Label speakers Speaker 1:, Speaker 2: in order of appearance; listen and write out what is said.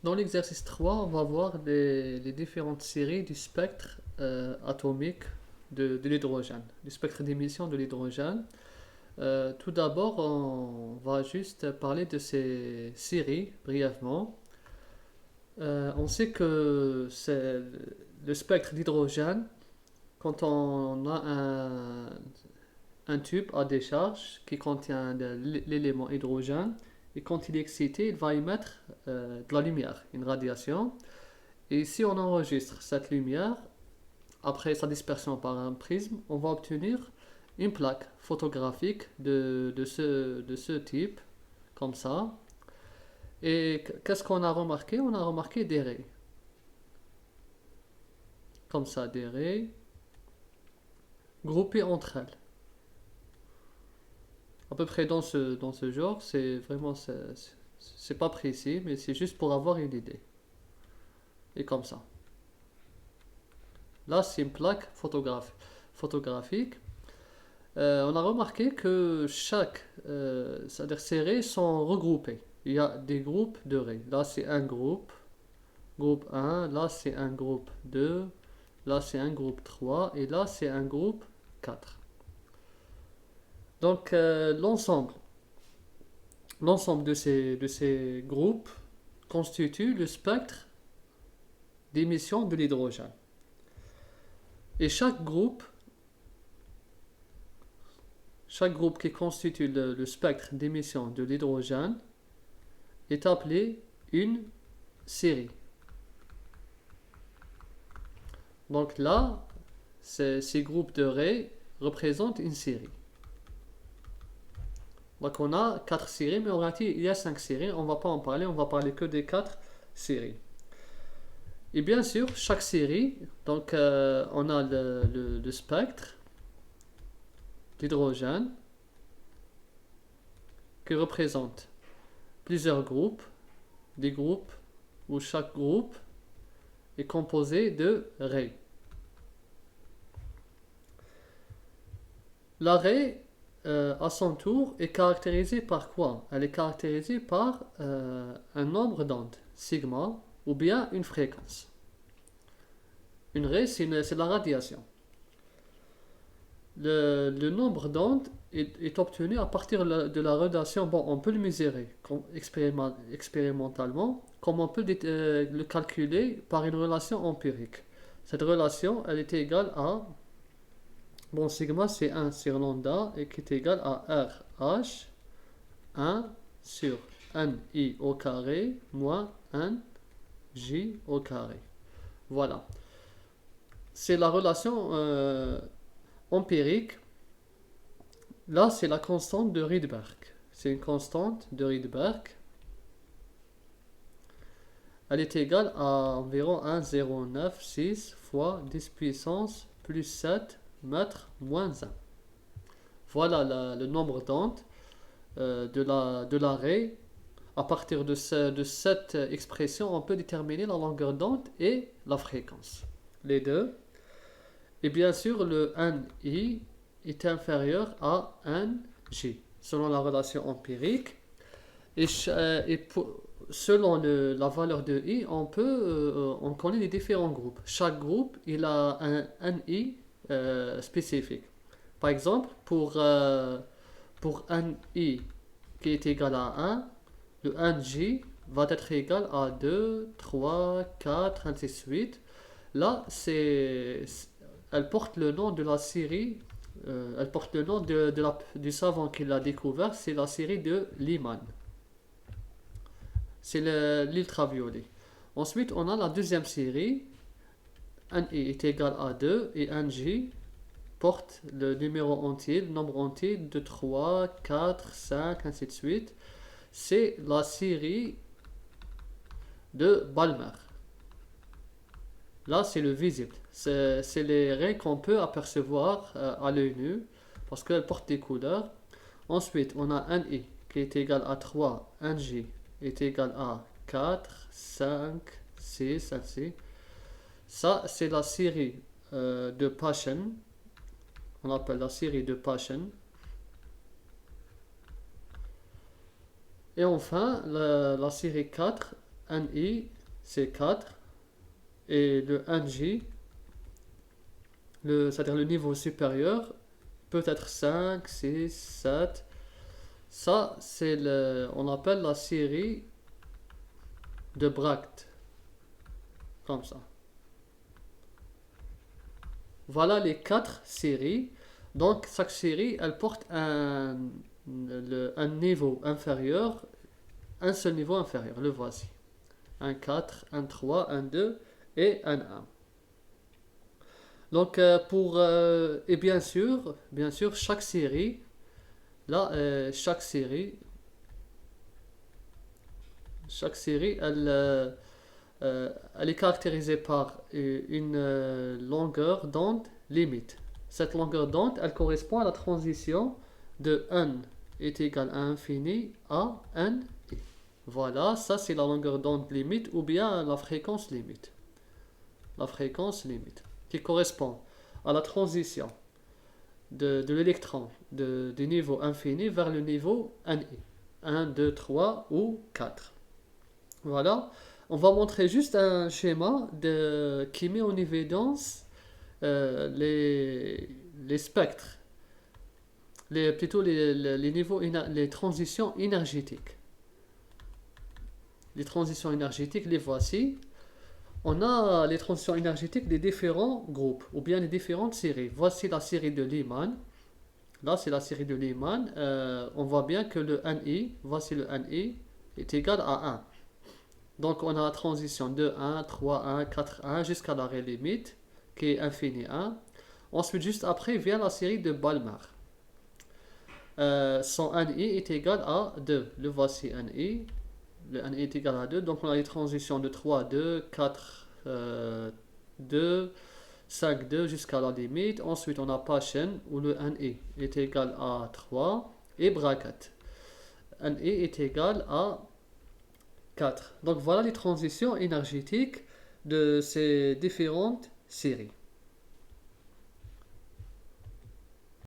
Speaker 1: Dans l'exercice 3, on va voir les différentes séries du spectre atomique de l'hydrogène, du spectre d'émission de l'hydrogène. Tout d'abord, on va juste parler de ces séries brièvement. On sait que c'est le spectre d'hydrogène, quand on a un tube à décharge qui contient l'élément hydrogène, et quand il est excité, il va émettre de la lumière, une radiation. Et si on enregistre cette lumière, après sa dispersion par un prisme, on va obtenir une plaque photographique de ce type, comme ça. Et qu'est-ce qu'on a remarqué? On a remarqué des raies, comme ça, des raies groupées entre elles. À peu près dans ce genre, c'est vraiment, c'est pas précis, mais c'est juste pour avoir une idée. Et comme ça. Là, c'est une plaque photographique. On a remarqué que c'est-à-dire ces raies sont regroupées. Il y a des groupes de raies. Là, c'est un groupe 1, là, c'est un groupe 2, là, c'est un groupe 3, et là, c'est un groupe 4. Donc, l'ensemble de ces groupes constitue le spectre d'émission de l'hydrogène. Et chaque groupe qui constitue le spectre d'émission de l'hydrogène est appelé une série. Donc là, ces groupes de raies représentent une série. Donc on a 4 séries, mais en réalité il y a 5 séries. On ne va pas en parler, on va parler que des 4 séries. Et bien sûr, chaque série, donc on a le spectre d'hydrogène qui représente plusieurs groupes, des groupes où chaque groupe est composé de raies. La raie, à son tour, est caractérisée par quoi? Elle est caractérisée par un nombre d'ondes, sigma, ou bien une fréquence. Une raie, c'est de la radiation. Le nombre d'ondes est obtenu à partir de la radiation. Bon, on peut le mesurer expérimentalement, comme on peut le calculer par une relation empirique. Cette relation, elle est égale à, bon, sigma c'est 1 sur lambda, et qui est égal à RH 1 sur NI au carré moins 1J au carré. Voilà. C'est la relation empirique. Là, c'est la constante de Rydberg. C'est une constante de Rydberg. Elle est égale à environ 1,096 fois 10 puissance plus 7 mètres moins 1. Voilà le nombre d'ondes de la raie. À partir de cette expression, on peut déterminer la longueur d'onde et la fréquence. Les deux. Et bien sûr, le NI est inférieur à NJ, selon la relation empirique. Et selon la valeur de I, on connaît les différents groupes. Chaque groupe, il a un I spécifique. Par exemple, pour un I qui est égal à 1, le 1J va être égal à 2, 3, 4, ainsi de suite. Là, elle porte le nom de la série, elle porte le nom du savant qui l'a découvert, c'est la série de Lyman. C'est l'ultraviolet. Ensuite, on a la deuxième série, 1i est égal à 2 et 1j porte le numéro entier, le nombre entier de 3, 4, 5, ainsi de suite. C'est la série de Balmer. Là, c'est le visible. C'est les raies qu'on peut apercevoir à l'œil nu parce qu'elles portent des couleurs. Ensuite, on a un I qui est égal à 3, un J est égal à 4, 5, 6, ainsi. Ça, c'est la série de Paschen. On appelle la série de Paschen. Et enfin, la série 4 1i, c'est 4. Et le 1j, c'est-à-dire le niveau supérieur, peut être 5, 6, 7. Ça, on appelle la série de Bracht. Comme ça. Voilà les 4 séries. Donc, chaque série, elle porte un niveau inférieur, un seul niveau inférieur. Le voici. Un 4, un 3, un 2 et un 1. Donc, et bien sûr, chaque série, là, chaque série, elle est caractérisée par une longueur d'onde limite. Cette longueur d'onde, elle correspond à la transition de n est égal à infini à n. Voilà, ça c'est la longueur d'onde limite ou bien la fréquence limite. La fréquence limite qui correspond à la transition de l'électron du niveau infini vers le niveau NI. 1, 2, 3 ou 4. Voilà. On va montrer juste un schéma qui met en évidence les spectres, plutôt les niveaux, les transitions énergétiques. Les transitions énergétiques, les voici. On a les transitions énergétiques des différents groupes, ou bien les différentes séries. Voici la série de Lyman. Là, c'est la série de Lyman. On voit bien que le NI, voici le NI, est égal à 1. Donc, on a la transition de 1, 3, 1, 4, 1, jusqu'à l'arrêt limite, qui est infini 1. Ensuite, juste après, vient la série de Balmer. Son NI est égal à 2. Le voici NI. Le NI est égal à 2. Donc, on a les transitions de 3, 2, 4, 2, 5, 2 jusqu'à la limite. Ensuite, on a Paschen, où le NI est égal à 3. Et Brackett. NI est égal à 4. Donc, voilà les transitions énergétiques de ces différentes séries.